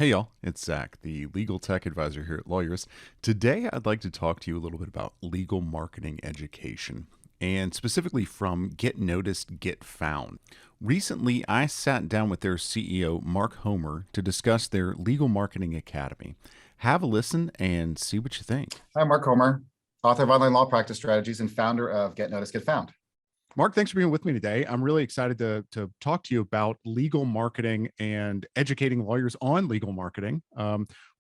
Hey y'all, it's Zach, the legal tech advisor here at Lawyerist. Today I'd like to talk to you a little bit about legal marketing education and specifically from Get Noticed, Get Found. Recently, I sat down with their CEO, Mark Homer, to discuss their legal marketing academy. Have a listen and see what you think. Hi, Mark Homer, author of Online Law Practice Strategies and founder of Get Noticed, Get Found. Mark, thanks for being with me today. I'm really excited to talk to you about legal marketing and educating lawyers on legal marketing.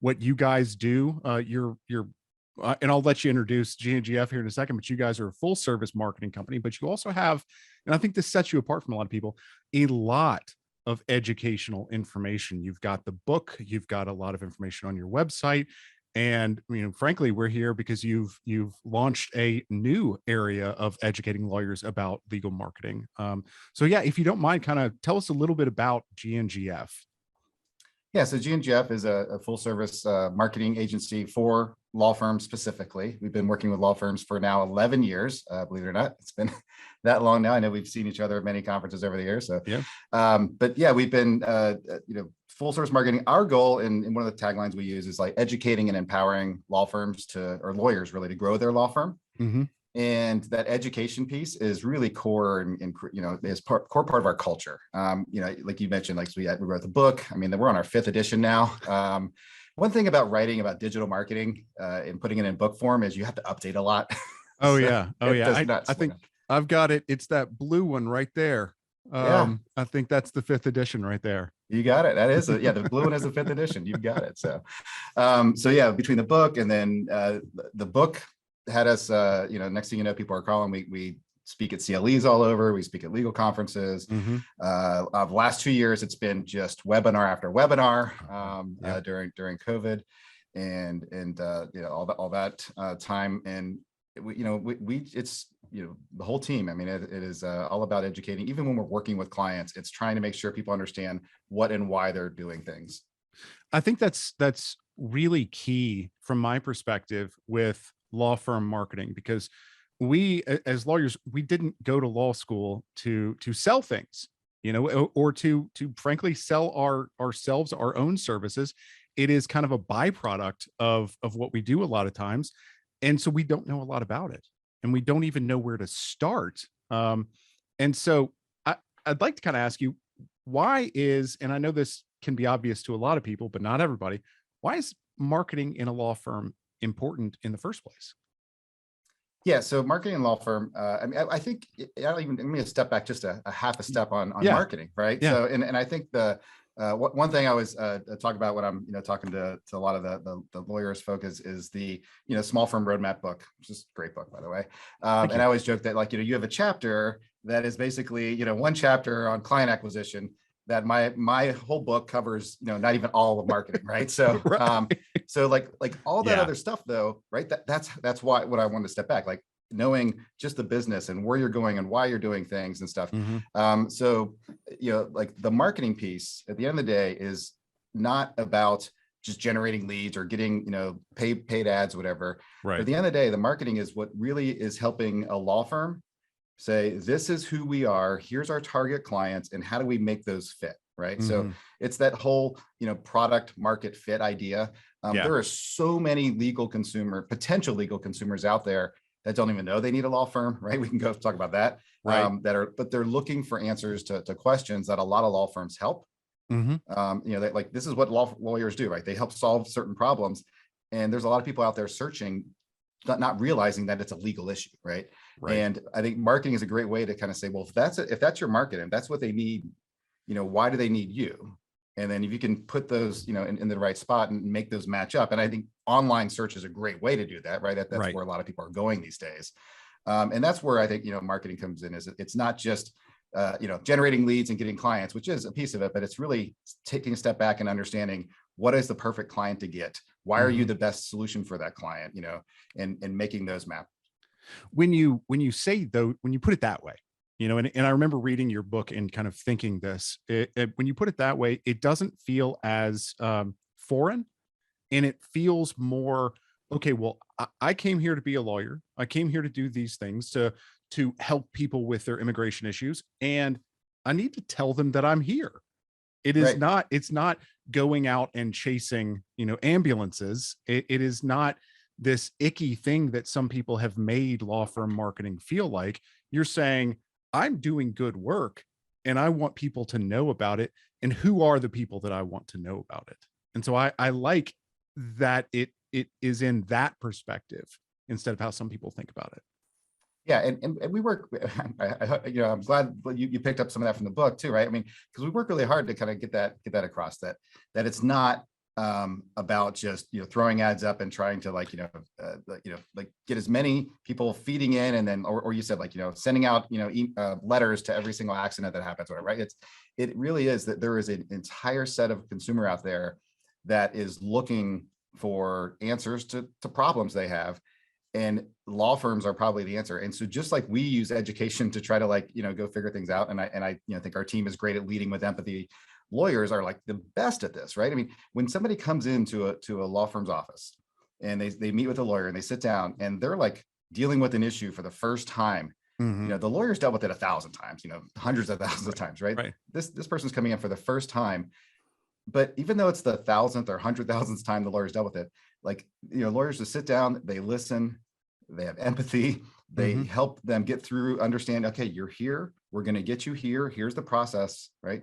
What you guys do, and I'll let you introduce GNGF here in a second, but you guys are a full service marketing company, but you also have, and I think this sets you apart from a lot of people, a lot of educational information. You've got the book, you've got a lot of information on your website. And frankly, we're here because you've launched a new area of educating lawyers about legal marketing. So yeah, if you don't mind, kind of tell us a little bit about GNGF. Yeah, so GNGF is a full service marketing agency for law firms specifically. We've been working with law firms for now 11 years, believe it or not. It's been that long now. I know we've seen each other at many conferences over the years. So, Yeah. But yeah, we've been, full service marketing. Our goal, and one of the taglines we use is like educating and empowering law firms or lawyers really to grow their law firm. Mm-hmm. And that education piece is really core and is core part of our culture. Like you mentioned, like we wrote the book. I mean, we're on our 5th edition now. One thing about writing about digital marketing and putting it in book form is you have to update a lot. Oh So yeah. Oh yeah. I think I've got it. It's that blue one right there. Yeah. I think that's the 5th edition right there. You got it. That is the blue one is the 5th edition. You've got it. So, yeah, between the book and then the book had us, next thing you know, people are calling. We speak at CLEs all over. We speak at legal conferences. Mm-hmm. Of the last 2 years, it's been just webinar after webinar during COVID, and all that time. And it's the whole team. I mean, it is all about educating. Even when we're working with clients, it's trying to make sure people understand what and why they're doing things. I think that's really key from my perspective with law firm marketing, because we as lawyers, we didn't go to law school to sell things, or to frankly sell ourselves, our own services. It is kind of a byproduct of what we do a lot of times. And so we don't know a lot about it, and we don't even know where to start. And so I'd like to kind of ask you, why is, and I know this can be obvious to a lot of people, but not everybody, why is marketing in a law firm important in the first place? Yeah, so marketing and law firm. I think let me step back just a half a step on marketing, right? Yeah. So, and I think one thing I always talk about when I'm talking to a lot of the lawyers folk is the small firm roadmap book, which is a great book, by the way. And I always joke that you have a chapter that is basically one chapter on client acquisition, that my whole book covers not even all of marketing, right? So Right. So like all that other stuff though, right? That's why what I wanted to step back, like knowing just the business and where you're going and why you're doing things and stuff. Mm-hmm. So like the marketing piece at the end of the day is not about just generating leads or getting paid ads, whatever. Right. But at the end of the day, the marketing is what really is helping a law firm say, this is who we are, here's our target clients, and how do we make those fit, right? Mm-hmm. So it's that whole product market fit idea. There are so many potential legal consumers out there that don't even know they need a law firm, right? We can go talk about that. Right. But they're looking for answers to questions that a lot of law firms help. Mm-hmm. This is what lawyers do, right? They help solve certain problems, and there's a lot of people out there searching, not realizing that it's a legal issue, right? And I think marketing is a great way to kind of say, well, if that's your market and that's what they need, why do they need you? And then if you can put those, in the right spot and make those match up. And I think online search is a great way to do that, right? That's where a lot of people are going these days. And that's where I think, marketing comes in. Is it's not just, generating leads and getting clients, which is a piece of it, but it's really taking a step back and understanding what is the perfect client to get? Why are you the best solution for that client, and making those map. When you say, though, when you put it that way, and I remember reading your book and kind of thinking this, when you put it that way, it doesn't feel as foreign, and it feels more, okay, well, I came here to be a lawyer. I came here to do these things to help people with their immigration issues. And I need to tell them that I'm here. It's not going out and chasing, ambulances. It is not this icky thing that some people have made law firm marketing feel like. You're saying, I'm doing good work and I want people to know about it. And who are the people that I want to know about it? And so I like that it is in that perspective instead of how some people think about it. Yeah, and we work. I'm glad you picked up some of that from the book too, right? I mean, because we work really hard to kind of get that across, that it's not about just throwing ads up and trying to get as many people feeding in, and then or you said sending out letters to every single accident that happens, whatever, right? It really is that there is an entire set of consumer out there that is looking for answers to problems they have. And law firms are probably the answer. And so just like we use education to try to go figure things out. And I think our team is great at leading with empathy. Lawyers are like the best at this, right? I mean, when somebody comes into a law firm's office and they meet with a lawyer and they sit down and they're like dealing with an issue for the first time, the lawyer's dealt with it 1,000 times, hundreds of thousands of times, right? This person's coming in for the first time. But even though it's the 1,000th or 100,000th time the lawyer's dealt with it, lawyers just sit down, they listen, they have empathy, they help them get through, understand, okay, you're here, we're going to get you here, here's the process, right?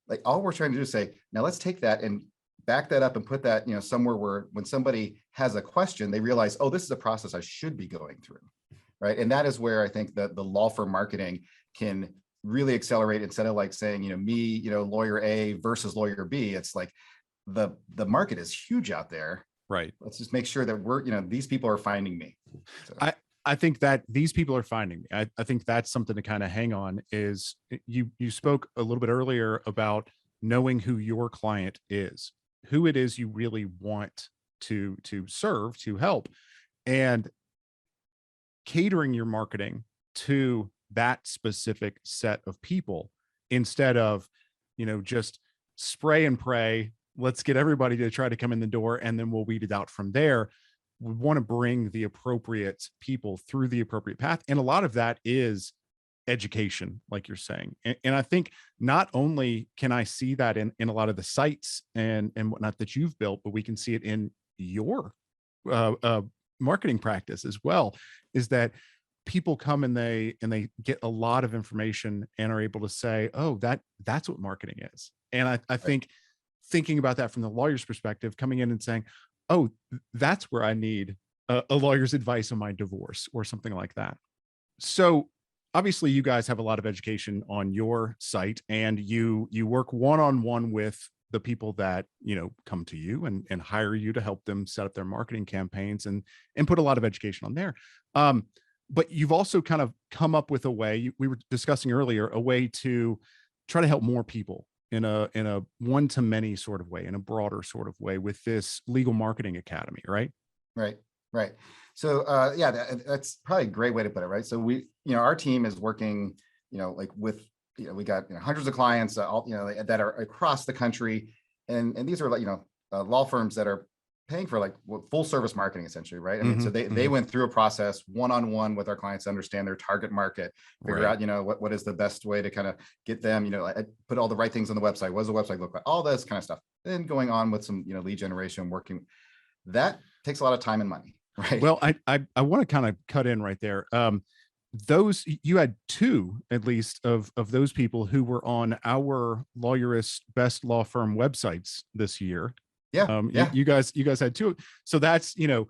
Like all we're trying to do is say, now let's take that and back that up and put that, somewhere where when somebody has a question, they realize, oh, this is a process I should be going through, right? And that is where I think that the law firm marketing can really accelerate, instead of saying, me, lawyer A versus lawyer B. It's like the market is huge out there. Right. Let's just make sure that we're, these people are finding me. So. I think that these people are finding me. I think that's something to kind of hang on. Is you spoke a little bit earlier about knowing who your client is, who it is you really want to serve, to help, and catering your marketing to that specific set of people instead of, just spray and pray. Let's get everybody to try to come in the door and then we'll weed it out from there. We want to bring the appropriate people through the appropriate path. And a lot of that is education, like you're saying. And I think not only can I see that in a lot of the sites and whatnot that you've built, but we can see it in your marketing practice as well, is that people come and they get a lot of information and are able to say, oh, that's what marketing is. And I think thinking about that from the lawyer's perspective, coming in and saying, oh, that's where I need a lawyer's advice on my divorce or something like that. So obviously you guys have a lot of education on your site, and you work one-on-one with the people that, come to you and hire you to help them set up their marketing campaigns and put a lot of education on there. But you've also kind of come up with a way, we were discussing earlier, a way to try to help more people in a one-to-many sort of way, in a broader sort of way, with this Legal Marketing Academy, right? Right. So that's probably a great way to put it, right? So we, our team is working, with, we got hundreds of clients, all, that are across the country, and these are law firms that are paying for full service marketing, essentially, right? I mean, so they went through a process one-on-one with our clients to understand their target market, figure out, what is the best way to kind of get them, put all the right things on the website. What does the website look like? All this kind of stuff. Then going on with some, lead generation, working. That takes a lot of time and money, right? Well, I want to kind of cut in right there. Those, you had two, at least, of those people who were on our Lawyerist Best Law Firm websites this year. You guys had two. So that's, you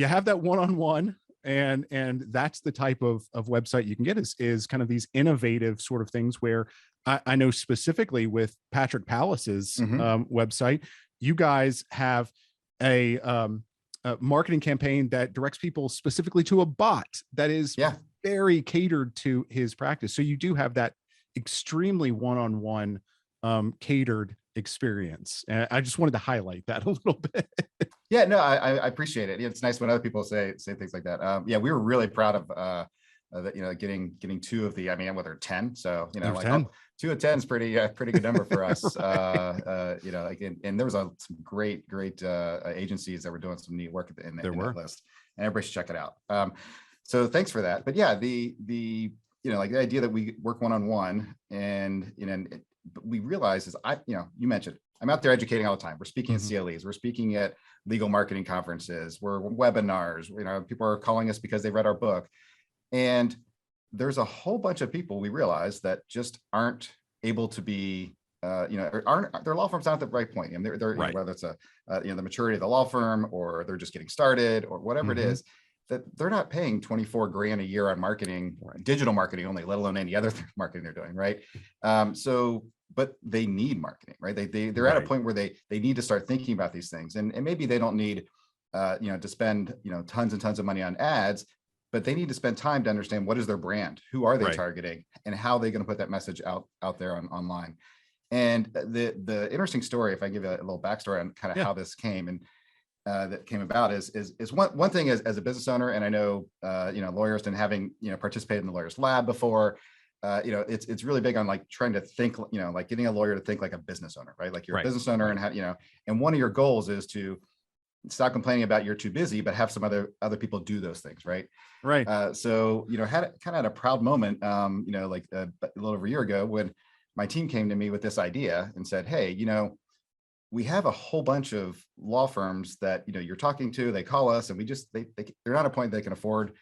have that one-on-one, and that's the type of website you can get is kind of these innovative sort of things where I know specifically with Patrick Palace's website, you guys have a marketing campaign that directs people specifically to a bot that is very catered to his practice. So you do have that extremely one-on-one catered experience. And I just wanted to highlight that a little bit. Yeah, no, I appreciate it. It's nice when other people say things like that. We were really proud of that, getting two of the, I mean, whether 10. So, 10. 2 of 10 is pretty good number for us. Right. And there was some great agencies that were doing some neat work in that list, and everybody should check it out. So thanks for that. But yeah, the the idea that we work one-on-one, and we realize is, you mentioned I'm out there educating all the time. We're speaking at Mhm. CLEs, we're speaking at legal marketing conferences, we're webinars, people are calling us because they read our book. And there's a whole bunch of people we realize that just aren't able to be, or aren't their law firms not at the right point. And they're Right. whether it's the maturity of the law firm, or they're just getting started, or whatever it Mhm. is, that they're not paying 24 grand a year on marketing, Right. digital marketing only, let alone any other marketing they're doing, right? But they need marketing, right? They're at a Right. point where they need to start thinking about these things, and maybe they don't need to spend tons and tons of money on ads, but they need to spend time to understand what is their brand, who are they Right. targeting, and how are they going to put that message out there online. And the interesting story, if I give a little backstory on kind of Yeah. how this came and that came about, is one thing as a business owner, and I know Lawyerist, and having participated in the Lawyerist Lab before, it's really big on like trying to think, like getting a lawyer to think like a business owner, right? Like you're a Right. business owner, Right. and and one of your goals is to stop complaining about you're too busy, but have some other people do those things, right? Right. So had a proud moment, like a little over a year ago, when my team came to me with this idea and said, hey, we have a whole bunch of law firms that you're talking to, they call us, and they're not a point they can afford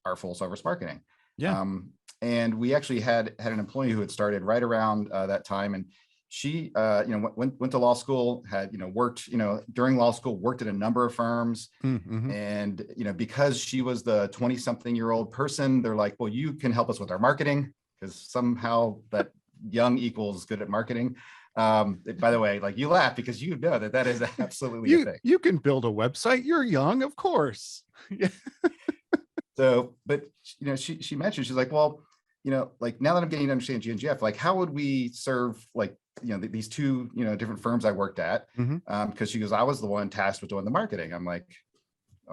our full service marketing. Yeah. And we actually had an employee who had started right around that time, and she went to law school, had worked during law school, worked at a number of firms. Mm-hmm. And because she was the 20-something-year-old person, they're like, well, you can help us with our marketing, because somehow that young equals good at marketing. By the way, like, you laugh because that is absolutely a thing. You can build a website. You're young, of course. Yeah. So, but she mentioned, she's like, well, like, now that I'm getting to understand GNGF, like, how would we serve, like, these two, different firms I worked at? Mhm. Because she goes, I was the one tasked with doing the marketing. I'm like,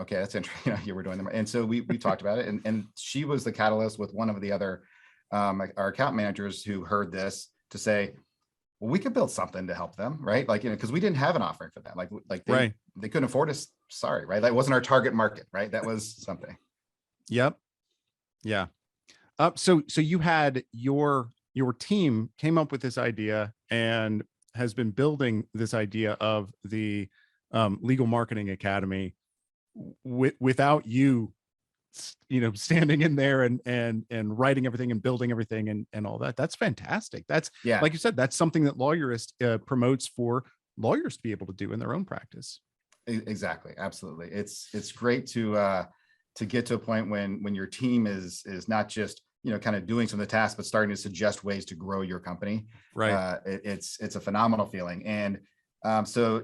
okay, that's interesting. You were doing them. And so we talked about it, and she was the catalyst with one of the other, our account managers, who heard this, to say, well, we could build something to help them, right? Like, because we didn't have an offering for them. Like Right. they couldn't afford us. Sorry, right? That wasn't our target market, right? That was something. Yep. Yeah. So you had your team came up with this idea and has been building this idea of the Legal Marketing Academy without you, standing in there and writing everything and building everything and all that. That's fantastic. That's, Yeah, like you said, that's something that Lawyerist promotes for lawyers to be able to do in their own practice. exactly. Absolutely. It's great to get to a point when your team is not just kind of doing some of the tasks, but starting to suggest ways to grow your company. Right. It's a phenomenal feeling. And so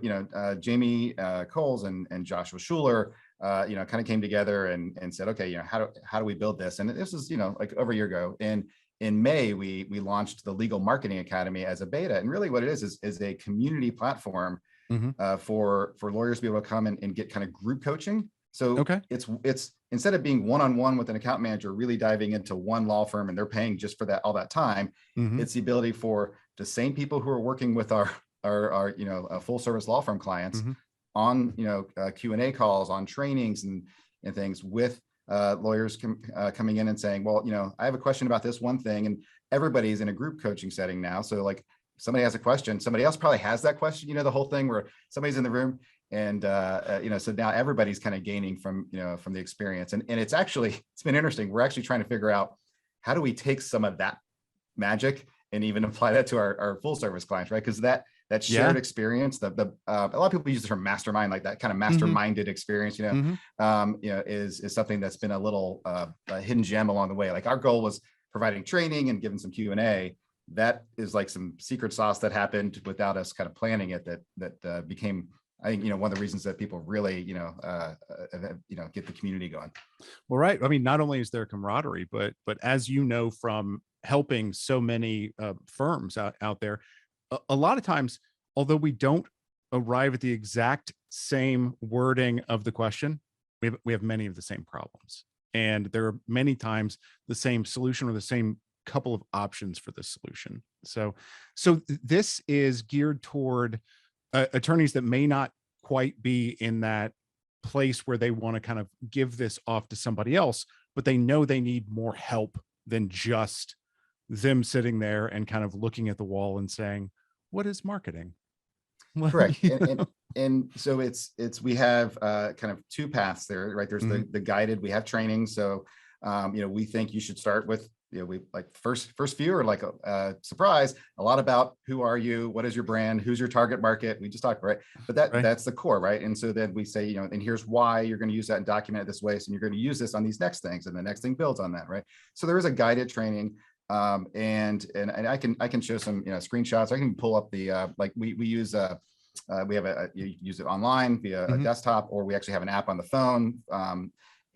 Jamie Coles and Joshua Schuler kind of came together and said, okay, how do we build this? And this is like over a year ago. And in May, we launched the Legal Marketing Academy as a beta. And really what it is a community platform Mhm. for lawyers to be able to come and get kind of group coaching. So Okay. it's instead of being one-on-one with an account manager, really diving into one law firm, and they're paying just for all that time, Mhm. it's the ability for the same people who are working with our full service law firm clients Mhm. on Q&A calls, on trainings and things, with lawyers coming in and saying, well, I have a question about this one thing, and everybody's in a group coaching setting now. So, like, somebody has a question, somebody else probably has that question, the whole thing where somebody's in the room, and so now everybody's kind of gaining from the experience. And it's been interesting. We're actually trying to figure out, how do we take some of that magic and even apply that to our full service clients, right? Because that shared Yeah. experience, a lot of people use the term mastermind, like that kind of Mhm. masterminded experience, Mhm. is something that's been a little a hidden gem along the way. Like, our goal was providing training and giving some Q&A. That is like some secret sauce that happened without us kind of planning it, that became, I think, one of the reasons that people really, get the community going. Well, right. I mean, not only is there camaraderie, but as you know from helping so many firms out there, a lot of times, although we don't arrive at the exact same wording of the question, we have many of the same problems, and there are many times the same solution or the same couple of options for the solution. So this is geared toward attorneys that may not quite be in that place where they want to kind of give this off to somebody else, but they know they need more help than just them sitting there and kind of looking at the wall and saying, what is marketing? Correct. You And, and, know? and so we have kind of two paths there, right? There's Mhm. the guided, we have training. So, we think you should start with, we like first few are like a surprise, a lot about who are you, what is your brand, who's your target market. We just talked, right? But Right. that's the core, right? And so then we say, and here's why you're going to use that and document it this way. So you're going to use this on these next things, and the next thing builds on that, right? So there is a guided training. And I can show some screenshots. I can pull up the like we use we have you use it online via a Mhm. desktop, or we actually have an app on the phone.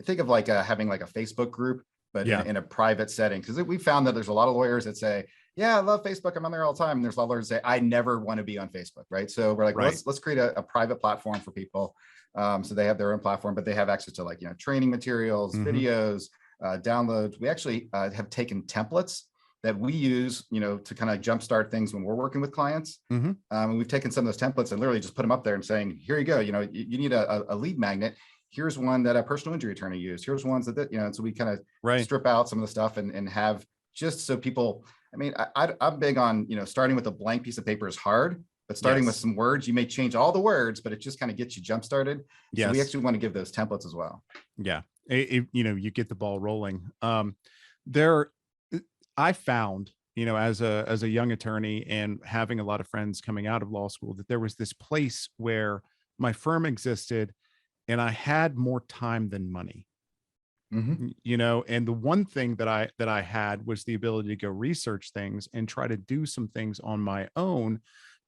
Think of like having like a Facebook group, but Yeah. in a private setting. Because we found that there's a lot of lawyers that say, yeah, I love Facebook, I'm on there all the time. And there's a lot of lawyers that say, I never want to be on Facebook, right? So we're like, well, Right. let's create a private platform for people. So they have their own platform, but they have access to like, training materials, Mhm. videos, downloads. We actually have taken templates that we use, to kind of jumpstart things when we're working with clients. Mhm. And we've taken some of those templates and literally just put them up there and saying, here you go, you need a lead magnet. Here's one that a personal injury attorney used. Here's ones that, so we kind of Right. strip out some of the stuff and have just so people, I mean, I'm big on, starting with a blank piece of paper is hard, but starting with Yes. some words, you may change all the words, but it just kind of gets you jump started. So we Yes. actually want to give those templates as well. Yeah. You get the ball rolling. There, I found, as a young attorney and having a lot of friends coming out of law school, that there was this place where my firm existed and I had more time than money. Mm-hmm. And the one thing that I had was the ability to go research things and try to do some things on my own,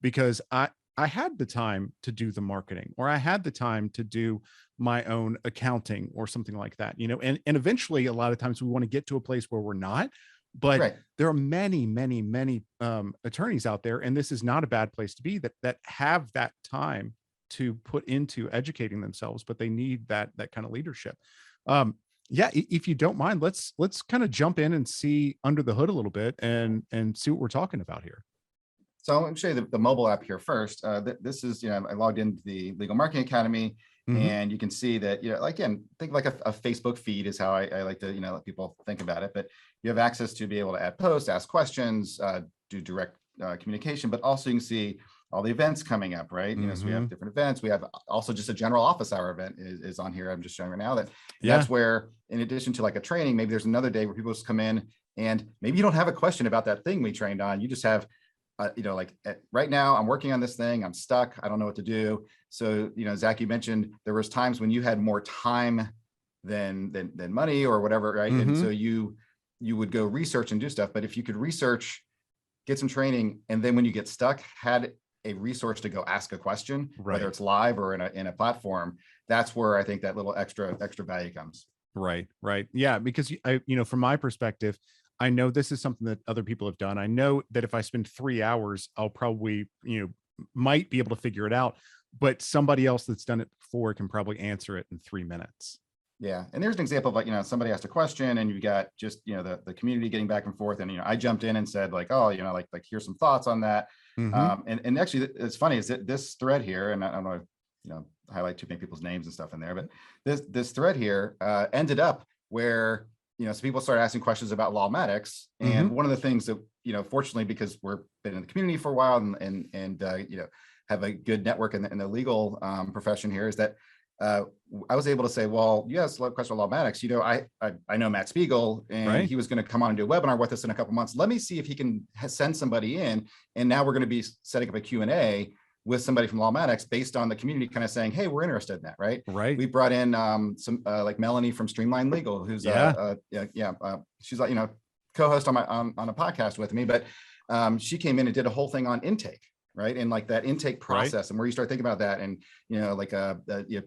because I had the time to do the marketing, or I had the time to do my own accounting or something like that, and eventually a lot of times we want to get to a place where we're not, but Right. there are many, many, many attorneys out there, and this is not a bad place to be, that have that time to put into educating themselves, but they need that kind of leadership. um, yeah, if you don't mind, let's kind of jump in and see under the hood a little bit and see what we're talking about here. So I'm going to show you the mobile app here first. This is, I logged into the Legal Marketing Academy, Hmm. and you can see that, again, think like a Facebook feed is how I like to, let people think about it. But you have access to be able to add posts, ask questions, do direct communication, but also you can see all the events coming up, right? So we Hmm. have different events. We have also just a general office hour event is on here. I'm just showing right now that, and Yeah. that's where, in addition to like a training, maybe there's another day where people just come in and maybe you don't have a question about that thing we trained on. You just have right now I'm working on this thing, I'm stuck, I don't know what to do. So, Zach, you mentioned there was times when you had more time than money or whatever, right? And Hmm. so you would go research and do stuff. But if you could research, get some training, and then when you get stuck, had a resource to go ask a question, whether Right. it's live or in a platform, that's where I think that little extra value comes. Right. Right. Yeah. Because from my perspective, I know this is something that other people have done. I know that if I spend 3 hours, I'll probably, might be able to figure it out. But somebody else that's done it before can probably answer it in 3 minutes. Yeah. And there's an example of like, somebody asked a question and you got just, the community getting back and forth. And, I jumped in and said like, oh, like here's some thoughts on that. Hmm. And actually it's funny is that this thread here, and I don't know, highlight too many people's names and stuff in there, but this thread here ended up where, so people started asking questions about Lawmatics. And Hmm. one of the things that, fortunately, because we're been in the community for a while and have a good network in the legal profession here, is that I was able to say, well, yes, question of Lawmatics. I know Matt Spiegel, and Right. he was going to come on and do a webinar with us in a couple months. Let me see if he can send somebody in. And now we're going to be setting up a Q&A with somebody from Lawmatics based on the community kind of saying, hey, we're interested in that, right? Right. We brought in some like Melanie from Streamline Legal, who's Yeah. she's like, co-host on on a podcast with me, but she came in and did a whole thing on intake, right? And like that intake Right. process and where you start thinking about that. And,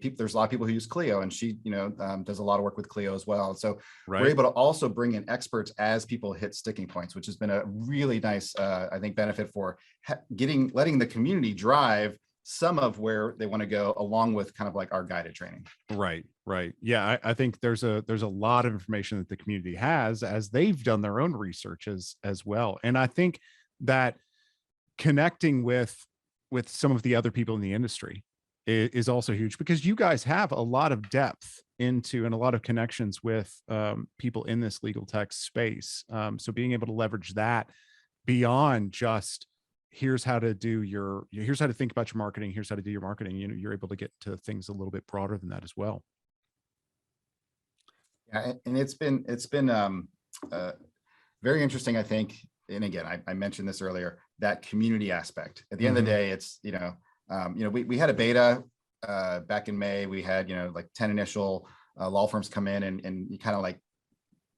people, there's a lot of people who use Clio, and she, does a lot of work with Clio as well. So we're Right. able to also bring in experts as people hit sticking points, which has been a really nice, I think, benefit for letting the community drive some of where they want to go, along with kind of like our guided training. Right. Right. Yeah. I think there's a lot of information that the community has, as they've done their own research as well. And I think that connecting with some of the other people in the industry is also huge, because you guys have a lot of depth into and a lot of connections with people in this legal tech space. So being able to leverage that beyond just here's how to do here's how to think about your marketing, here's how to do your marketing, you're able to get to things a little bit broader than that as well. Yeah, and it's been very interesting, I think. And again, I mentioned this earlier, that community aspect. At the end of the day, it's we had a beta back in May. We had like 10 initial law firms come in, and you kind of like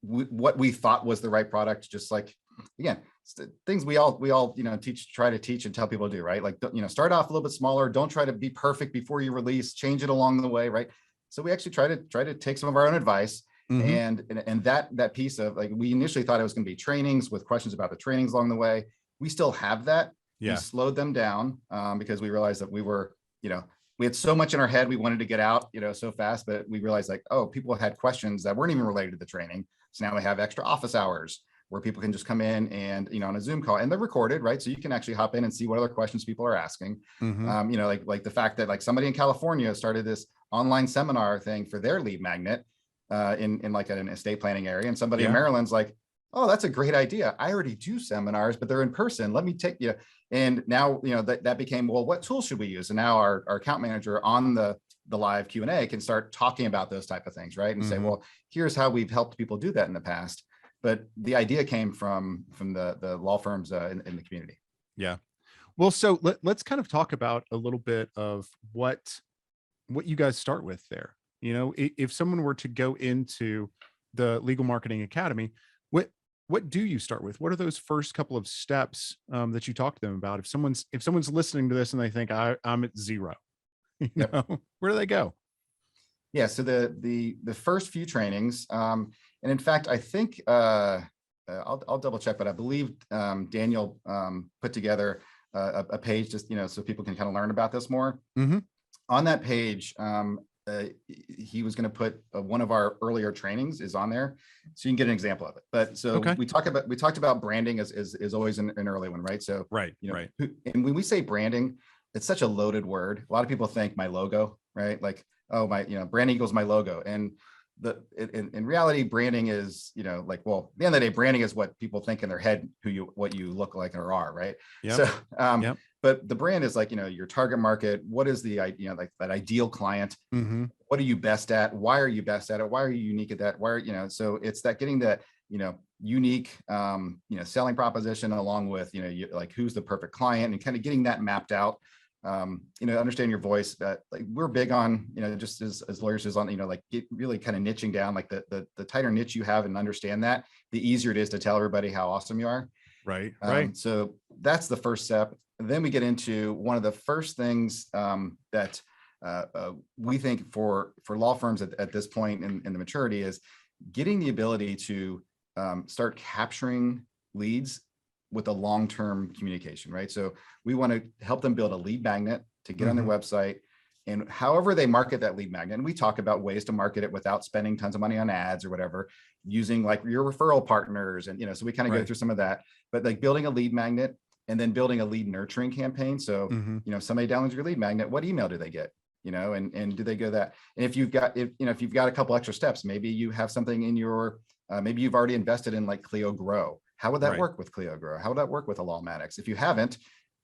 what we thought was the right product. Just like, again, things we all try to teach and tell people to do, right? Like, start off a little bit smaller. Don't try to be perfect before you release. Change it along the way, right? So we actually try to take some of our own advice. And that piece of, like, we initially thought it was going to be trainings with questions about the trainings along the way. We still have that. Yeah. We slowed them down because we realized that we were, we had so much in our head we wanted to get out, so fast, but we realized, like, oh, people had questions that weren't even related to the training. So now we have extra office hours where people can just come in and, on a Zoom call, and they're recorded, right? So you can actually hop in and see what other questions people are asking. Like the fact that, like, somebody in California started this online seminar thing for their lead magnet in like an estate planning area, and somebody in Maryland's like, oh, that's a great idea. I already do seminars, but they're in person. Let me take you. And now, that became, well, what tools should we use? And now our account manager on the live Q&A can start talking about those type of things, right? And say, well, here's how we've helped people do that in the past. But the idea came from the law firms in the community. Yeah. Well, so let's kind of talk about a little bit of what you guys start with there. If someone were to go into the Legal Marketing Academy, what do you start with? What are those first couple of steps that you talk to them about? If someone's listening to this and they think I'm at zero, where do they go? Yeah. So the first few trainings, and in fact, I think I'll double check, but I believe Daniel put together a page just so people can kind of learn about this more. On that page, he was going to put one of our earlier trainings is on there, so you can get an example of it. But so we talked about branding is always an early one, right? So right. And when we say branding, it's such a loaded word. A lot of people think my logo, right? Like, oh, my branding equals my logo. And in reality, branding is like, well, at the end of the day, branding is what people think in their head what you look like or are, right? So but the brand is like, your target market. What is the like that ideal client? What are you best at? Why are you best at it? Why are you unique at that? Why so it's that getting that unique selling proposition along with like who's the perfect client, and kind of getting that mapped out. Understand your voice. That, like, we're big on just as lawyers is on like get really kind of niching down, like the tighter niche you have and understand that, the easier it is to tell everybody how awesome you are. Right. So that's the first step. And then we get into one of the first things that we think for law firms at this point in the maturity is getting the ability to start capturing leads with a long-term communication, right? So we want to help them build a lead magnet to get on their website, and however they market that lead magnet. And we talk about ways to market it without spending tons of money on ads or whatever, using like your referral partners. And, so we kind of go through some of that, but like building a lead magnet and then building a lead nurturing campaign. So, if somebody downloads your lead magnet, what email do they get? And do they go that? And if you've got a couple extra steps, maybe you have something in your, maybe you've already invested in like Clio Grow. How would that work with Clio Grow? How would that work with a Lawmatics? If you haven't,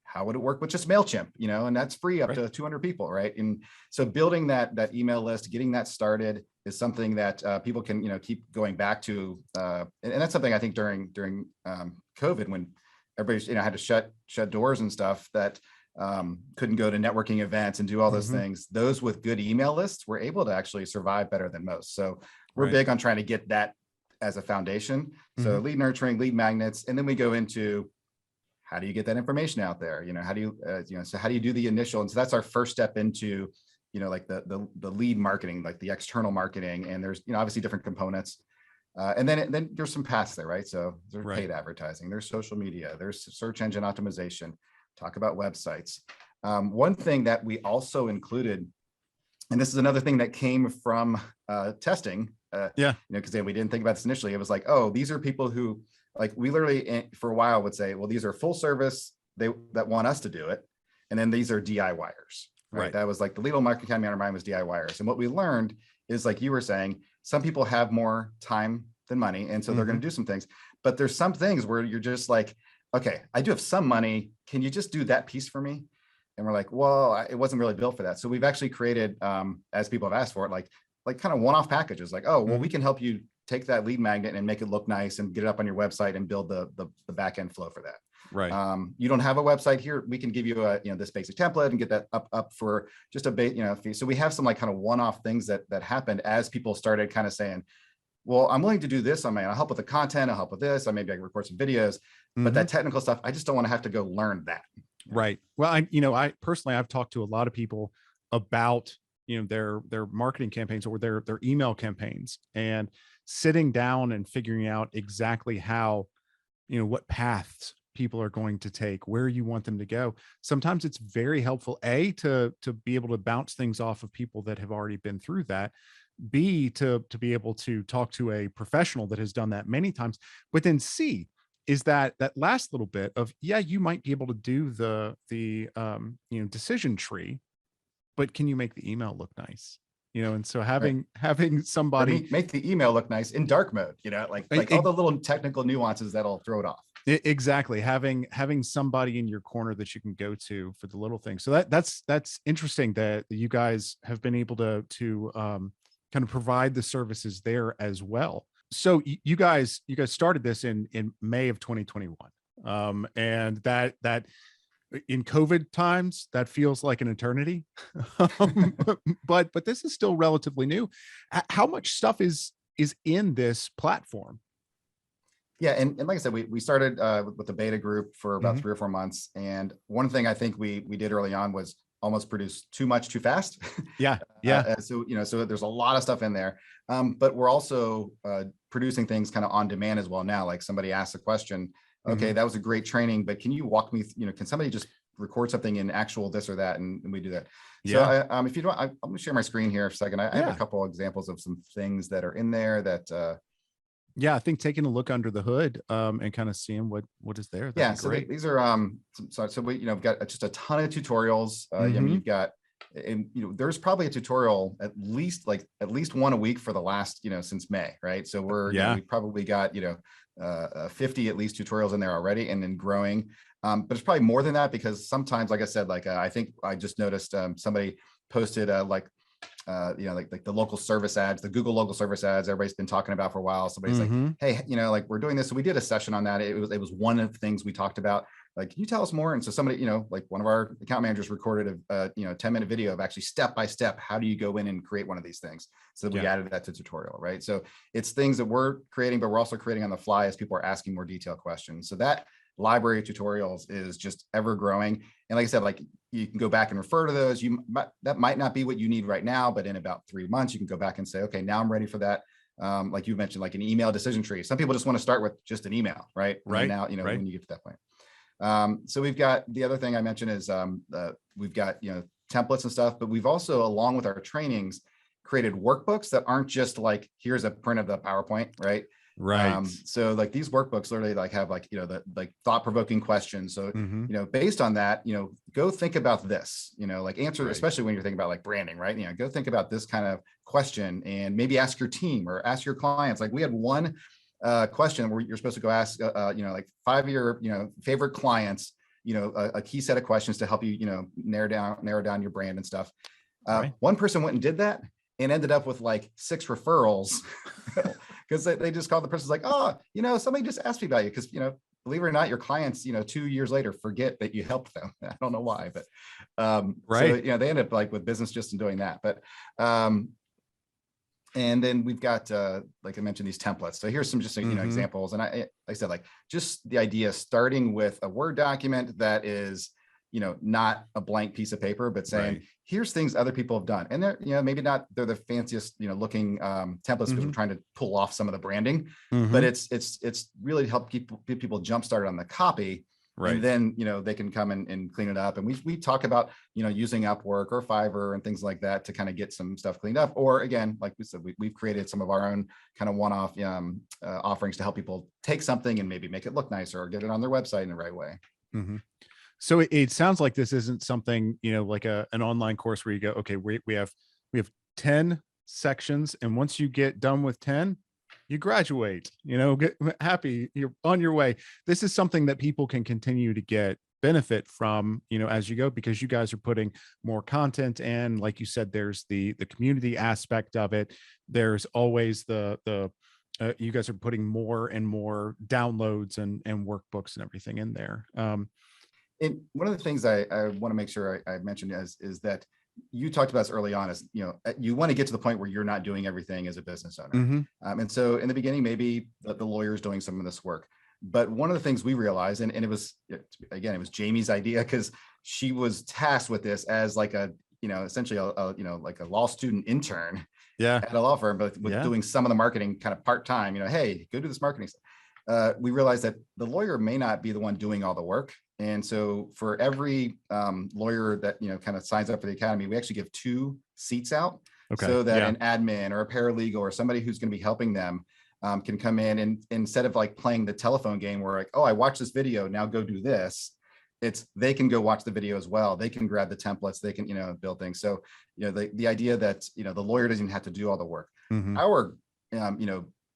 how would it work with just MailChimp? And that's free up to 200 people, right? And so building that email list, getting that started is something that people can, keep going back to. And that's something I think during COVID, when everybody, had to shut doors and stuff, that couldn't go to networking events and do all those things. Those with good email lists were able to actually survive better than most. So we're big on trying to get that as a foundation. So lead nurturing, lead magnets, and then we go into how do you get that information out there? How do you, so how do you do the initial? And so that's our first step into, like the lead marketing, like the external marketing. And there's, obviously different components. And then there's some paths there, right? So there's paid advertising, there's social media, there's search engine optimization, talk about websites. One thing that we also included, and this is another thing that came from testing, because we didn't think about this initially. It was like, oh, these are people who, like, we literally for a while would say, well, these are full service, that want us to do it. And then these are DIYers, right? That was like the Legal Marketing Academy on our mind was DIYers. And what we learned is, like you were saying, some people have more time than money. And so they're going to do some things, but there's some things where you're just like, okay, I do have some money. Can you just do that piece for me? And we're like, well, it wasn't really built for that. So we've actually created, as people have asked for it, like kind of one-off packages, like, oh, well, we can help you take that lead magnet and make it look nice and get it up on your website and build the back end flow for that. Right. You don't have a website here. We can give you a, this basic template and get that up for just a bit, fee. So we have some like kind of one-off things that happened as people started kind of saying, well, I'm willing to do this. I'll help with the content. I'll help with this. Maybe I can record some videos, but that technical stuff, I just don't want to have to go learn that. Right. Well, I personally, I've talked to a lot of people about, their marketing campaigns or their email campaigns, and sitting down and figuring out exactly how, what paths people are going to take, where you want them to go. Sometimes it's very helpful, to be able to bounce things off of people that have already been through that, B, to be able to talk to a professional that has done that many times, but then C, is that last little bit of, yeah, you might be able to do the decision tree, but can you make the email look nice? And so having somebody make the email look nice in dark mode, like all the little technical nuances that'll throw it off. Exactly. Having somebody in your corner that you can go to for the little things. So that's interesting that you guys have been able to kind of provide the services there as well. So you guys started this in May of 2021. And that in COVID times, that feels like an eternity. But this is still relatively new. How much stuff is in this platform? Yeah, and like I said, we started with the beta group for about 3 or 4 months. And one thing I think we did early on was almost produce too much too fast. Yeah. So there's a lot of stuff in there, but we're also producing things kind of on demand as well now. Like somebody asks a question, okay, that was a great training, but can you walk me, can somebody just record something in actual this or that, and we do that. Yeah. So if you don't, I'm going to share my screen here for a second. I have a couple of examples of some things that are in there that. Yeah, I think taking a look under the hood and kind of seeing what is there. Yeah, so these are so we we've got just a ton of tutorials. You've got, and there's probably a tutorial at least one a week for the last since May, right? So we probably got 50 at least tutorials in there already, and then growing. But it's probably more than that, because sometimes, like I said, I think I just noticed somebody posted like the local service ads, the Google local service ads everybody's been talking about for a while. Somebody's like, hey, like we're doing this. So we did a session on that. It was one of the things we talked about. Like, can you tell us more? And so somebody, like one of our account managers recorded a 10-minute video of actually step by step, how do you go in and create one of these things? So we added that to tutorial, right? So it's things that we're creating, but we're also creating on the fly as people are asking more detailed questions. So that library of tutorials is just ever growing. And like I said, like you can go back and refer to those. That might not be what you need right now, but in about 3 months, you can go back and say, okay, now I'm ready for that. Like you mentioned, like an email decision tree. Some people just want to start with just an email, right? Right. And now, when you get to that point. So we've got, the other thing I mentioned is we've got, templates and stuff, but we've also, along with our trainings, created workbooks that aren't just like, here's a print of the PowerPoint, right? Right. So like these workbooks literally have the like thought-provoking questions. So, based on that, go think about this, like answer, especially when you're thinking about like branding, right? Go think about this kind of question and maybe ask your team or ask your clients. Like we had one question where you're supposed to go ask, like 5 of your, favorite clients, a key set of questions to help you, narrow down your brand and stuff. One person went and did that and ended up with like 6 referrals. Because they just called the person like, oh, somebody just asked me about you. Because, believe it or not, your clients, 2 years later forget that you helped them. I don't know why, but right. So, they end up like with business just in doing that. But and then we've got, like I mentioned, these templates. So here's some just, examples. And like I said, like just the idea starting with a Word document that is, not a blank piece of paper, but saying, here's things other people have done. And they're, maybe not, they're the fanciest, looking templates, because we're trying to pull off some of the branding, but it's really help get people jump started on the copy. Right. And then, they can come and clean it up. And we talk about, using Upwork or Fiverr and things like that to kind of get some stuff cleaned up. Or again, like we said, we've created some of our own kind of one-off offerings to help people take something and maybe make it look nicer or get it on their website in the right way. So it sounds like this isn't something, like an online course where you go, okay, we have 10 sections. And once you get done with 10, you graduate, get happy, you're on your way. This is something that people can continue to get benefit from, as you go, because you guys are putting more content in. Like you said, there's the community aspect of it. There's always the you guys are putting more and more downloads and workbooks and everything in there. And one of the things I want to make sure I mentioned is that you talked about this early on is, you want to get to the point where you're not doing everything as a business owner. Mhm. And so in the beginning, maybe the lawyer is doing some of this work. But one of the things we realized, and it was, again, it was Jamie's idea, because she was tasked with this as like a, essentially like a law student intern Yeah. at a law firm, but with Yeah. doing some of the marketing kind of part-time, hey, go do this marketing stuff. We realized that the lawyer may not be the one doing all the work. And so for every lawyer that, kind of signs up for the academy, we actually give 2 seats out, Okay. so that Yeah. an admin or a paralegal or somebody who's going to be helping them can come in, and instead of like playing the telephone game where like, oh, I watched this video, now go do this. It's they can go watch the video as well. They can grab the templates, they can, build things. So, the idea that, the lawyer doesn't even have to do all the work. Mhm. Our,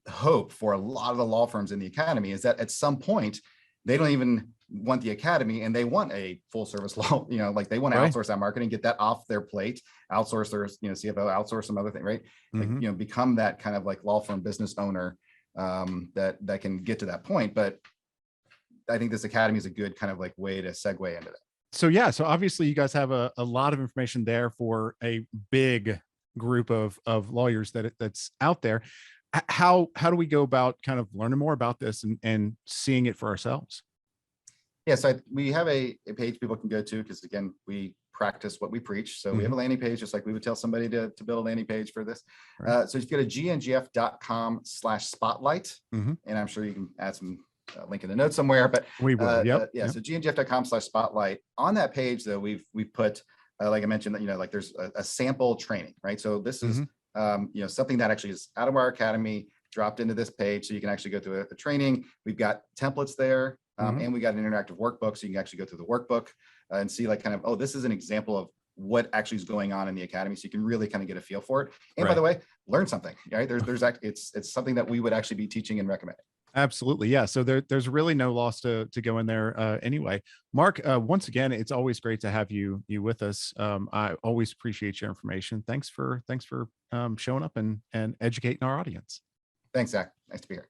hope for a lot of the law firms in the academy is that at some point they don't even want the academy and they want a full service law, like they want to Right. outsource that marketing, get that off their plate, outsource their, CFO, outsource some other thing, right? Like, Mhm. become that kind of like law firm business owner that can get to that point. But I think this academy is a good kind of like way to segue into that. So yeah, so obviously you guys have a lot of information there for a big group of lawyers that's out there. How do we go about kind of learning more about this and seeing it for ourselves? Yeah, so we have a page people can go to, because again, we practice what we preach. So we have a Mhm. landing page, just like we would tell somebody to build a landing page for this. Right. So if you go to gngf.com/spotlight, Mhm. and I'm sure you can add some link in the notes somewhere, but We will. Yep. yeah, Yep. so gngf.com/spotlight. On that page, though, we've put, like I mentioned, that, like there's a sample training, right? So this is, Mhm. something that actually is out of our academy, dropped into this page, so you can actually go through a training. We've got templates there. Mhm. And we got an interactive workbook, so you can actually go through the workbook and see like kind of, oh, this is an example of what actually is going on in the academy. So you can really kind of get a feel for it. And by Right. the way, learn something, right? It's something that we would actually be teaching and recommending. Absolutely. Yeah. So there's really no loss to go in there anyway. Mark, once again, it's always great to have you with us. I always appreciate your information. Thanks for showing up and educating our audience. Thanks, Zach. Nice to be here.